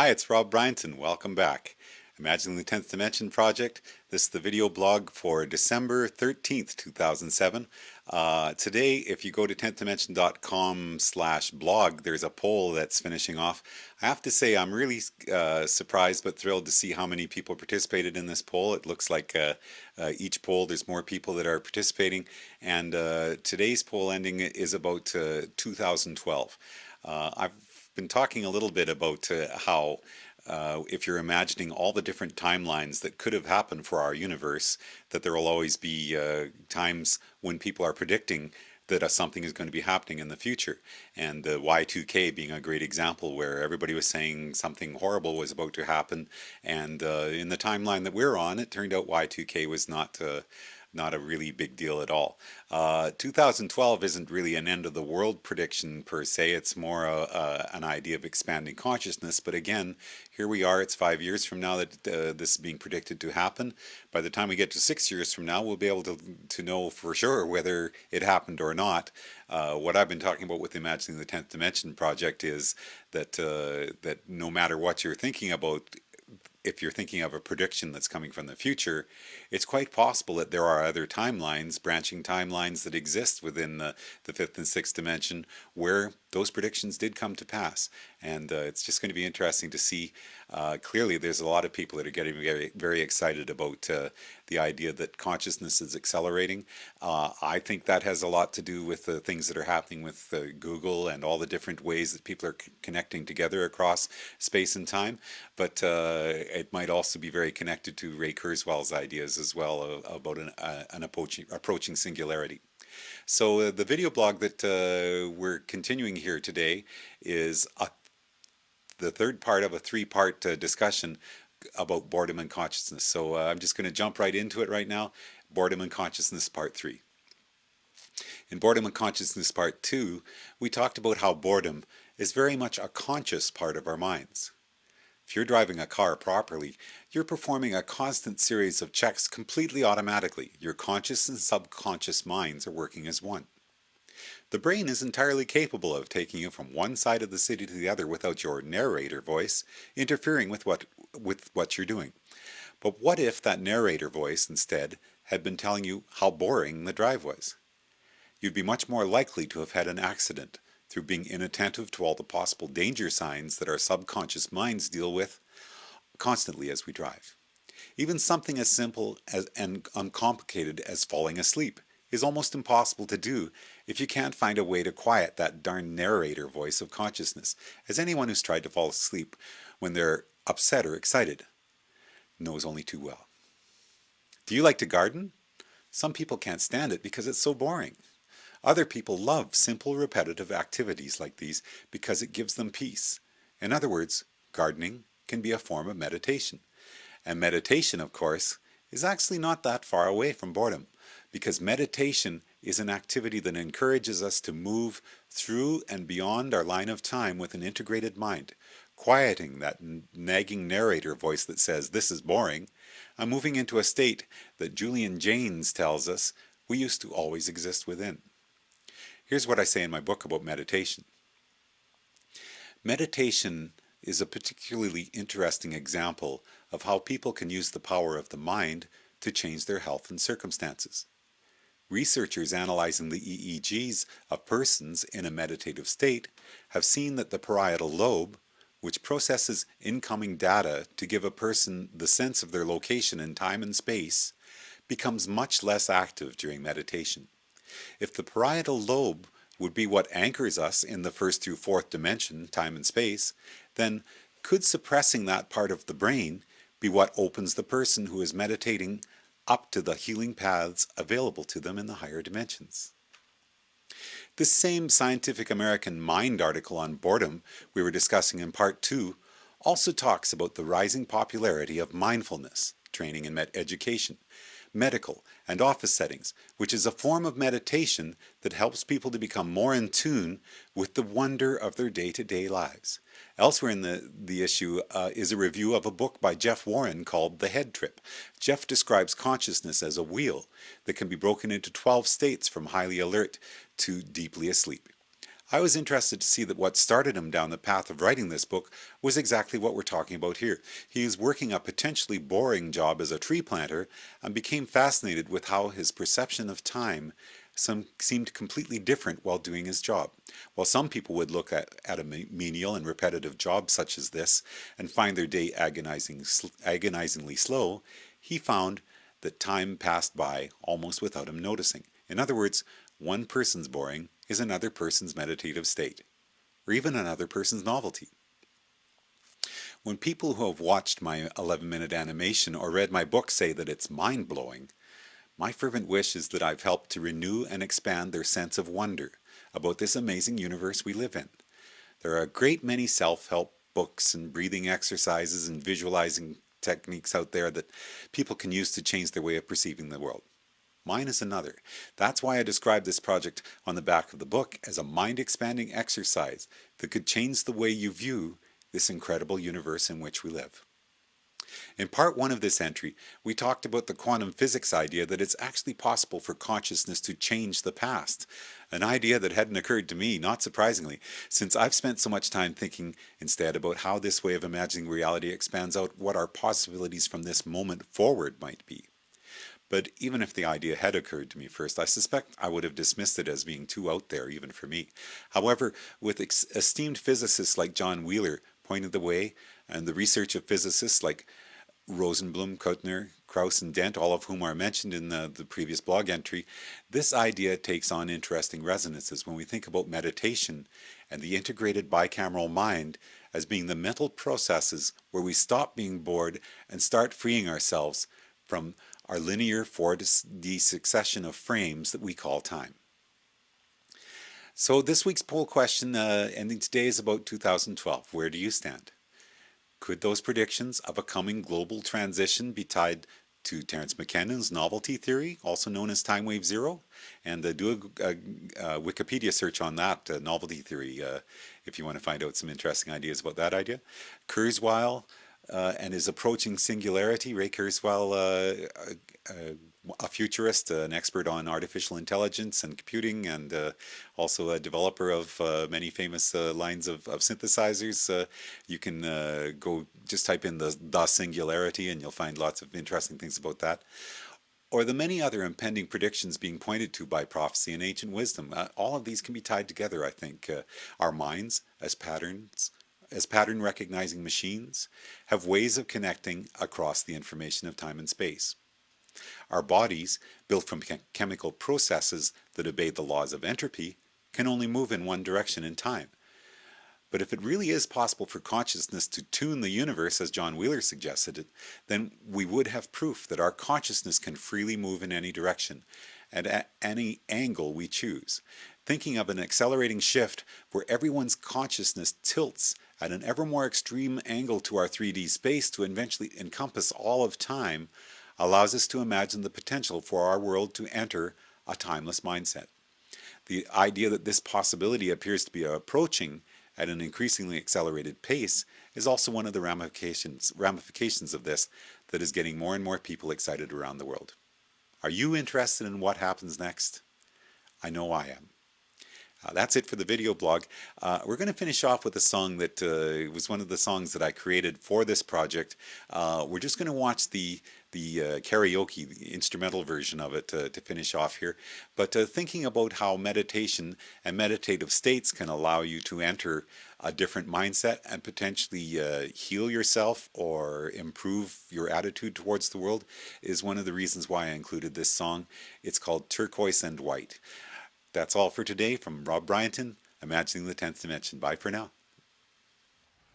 Hi, it's Rob Bryanton. Welcome back. Imagining the 10th Dimension Project. This is the video blog for December 13th, 2007. Today, if you go to 10thdimension.com/blog, there's a poll that's finishing off. I have to say I'm really surprised but thrilled to see how many people participated in this poll. It looks like each poll there's more people that are participating, and today's poll ending is about 2012. I've been talking a little bit about how if you're imagining all the different timelines that could have happened for our universe, that there will always be times when people are predicting that something is going to be happening in the future. And the Y2K being a great example where everybody was saying something horrible was about to happen. And in the timeline that we're on, it turned out Y2K was not a really big deal at all. 2012 isn't really an end of the world prediction per se. It's more an idea of expanding consciousness. But again, here we are. It's 5 years from now that this is being predicted to happen. By the time we get to 6 years from now, we'll be able to know for sure whether it happened or not. What I've been talking about with Imagining the 10th Dimension Project is that that no matter what you're thinking about, if you're thinking of a prediction that's coming from the future, it's quite possible that there are other timelines, branching timelines that exist within the fifth and sixth dimension where those predictions did come to pass. And it's just going to be interesting to see. Clearly, there's a lot of people that are getting very, very excited about the idea that consciousness is accelerating. I think that has a lot to do with the things that are happening with Google and all the different ways that people are connecting together across space and time. But it might also be very connected to Ray Kurzweil's ideas as well about an approaching singularity. So the video blog that we're continuing here today is the third part of a three-part discussion about boredom and consciousness. So I'm just going to jump right into it right now. Boredom and Consciousness Part 3. In Boredom and Consciousness Part 2, we talked about how boredom is very much a conscious part of our minds. If you're driving a car properly, you're performing a constant series of checks completely automatically. Your conscious and subconscious minds are working as one. The brain is entirely capable of taking you from one side of the city to the other without your narrator voice interfering with what you're doing. But what if that narrator voice instead had been telling you how boring the drive was? You'd be much more likely to have had an accident through being inattentive to all the possible danger signs that our subconscious minds deal with constantly as we drive. Even something as simple and uncomplicated as falling asleep is almost impossible to do if you can't find a way to quiet that darn narrator voice of consciousness, as anyone who's tried to fall asleep when they're upset or excited knows only too well. Do you like to garden? Some people can't stand it because it's so boring. Other people love simple, repetitive activities like these because it gives them peace. In other words, gardening can be a form of meditation. And meditation, of course, is actually not that far away from boredom, because meditation is an activity that encourages us to move through and beyond our line of time with an integrated mind, quieting that nagging narrator voice that says, "This is boring," and moving into a state that Julian Jaynes tells us we used to always exist within. Here's what I say in my book about meditation. Meditation is a particularly interesting example of how people can use the power of the mind to change their health and circumstances. Researchers analyzing the EEGs of persons in a meditative state have seen that the parietal lobe, which processes incoming data to give a person the sense of their location in time and space, becomes much less active during meditation. If the parietal lobe would be what anchors us in the first through fourth dimension, time and space, then could suppressing that part of the brain be what opens the person who is meditating up to the healing paths available to them in the higher dimensions? This same Scientific American Mind article on boredom we were discussing in Part 2 also talks about the rising popularity of mindfulness training in education, medical, and office settings, which is a form of meditation that helps people to become more in tune with the wonder of their day-to-day lives. Elsewhere in the issue is a review of a book by Jeff Warren called The Head Trip. Jeff describes consciousness as a wheel that can be broken into 12 states from highly alert to deeply asleep. I was interested to see that what started him down the path of writing this book was exactly what we're talking about here. He was working a potentially boring job as a tree planter and became fascinated with how his perception of time seemed completely different while doing his job. While some people would look at a menial and repetitive job such as this and find their day agonizingly slow, he found that time passed by almost without him noticing. In other words, one person's boring is another person's meditative state, or even another person's novelty. When people who have watched my 11-minute animation or read my book say that it's mind-blowing, my fervent wish is that I've helped to renew and expand their sense of wonder about this amazing universe we live in. There are a great many self-help books and breathing exercises and visualizing techniques out there that people can use to change their way of perceiving the world. Mine is another. That's why I describe this project on the back of the book as a mind-expanding exercise that could change the way you view this incredible universe in which we live. In part 1 of this entry, we talked about the quantum physics idea that it's actually possible for consciousness to change the past, an idea that hadn't occurred to me, not surprisingly, since I've spent so much time thinking instead about how this way of imagining reality expands out what our possibilities from this moment forward might be. But even if the idea had occurred to me first, I suspect I would have dismissed it as being too out there even for me. However, with esteemed physicists like John Wheeler pointing the way, and the research of physicists like Rosenblum, Kuttner, Krauss, and Dent, all of whom are mentioned in the previous blog entry, this idea takes on interesting resonances when we think about meditation and the integrated bicameral mind as being the mental processes where we stop being bored and start freeing ourselves from our linear 4D succession of frames that we call time. So this week's poll question ending today is about 2012. Where do you stand? Could those predictions of a coming global transition be tied to Terence McKennan's novelty theory, also known as time wave zero? And do a Wikipedia search on that novelty theory if you want to find out some interesting ideas about that idea. Kurzweil and his approaching singularity. Ray Kurzweil, a futurist, an expert on artificial intelligence and computing, and also a developer of many famous lines of synthesizers. You can go just type in the singularity and you'll find lots of interesting things about that. Or the many other impending predictions being pointed to by prophecy and ancient wisdom. All of these can be tied together, I think. Our minds, as pattern recognizing machines, have ways of connecting across the information of time and space. Our bodies, built from chemical processes that obey the laws of entropy, can only move in one direction in time. But if it really is possible for consciousness to tune the universe, as John Wheeler suggested it, then we would have proof that our consciousness can freely move in any direction, and at any angle we choose. Thinking of an accelerating shift where everyone's consciousness tilts at an ever more extreme angle to our 3D space to eventually encompass all of time allows us to imagine the potential for our world to enter a timeless mindset. The idea that this possibility appears to be approaching at an increasingly accelerated pace is also one of the ramifications of this that is getting more and more people excited around the world. Are you interested in what happens next? I know I am. That's it for the video blog. We're going to finish off with a song that was one of the songs that I created for this project. We're just going to watch the karaoke, the instrumental version of it to finish off here. But thinking about how meditation and meditative states can allow you to enter a different mindset and potentially heal yourself or improve your attitude towards the world is one of the reasons why I included this song. It's called Turquoise and White. That's all for today from Rob Bryanton, Imagining the 10th Dimension. Bye for now.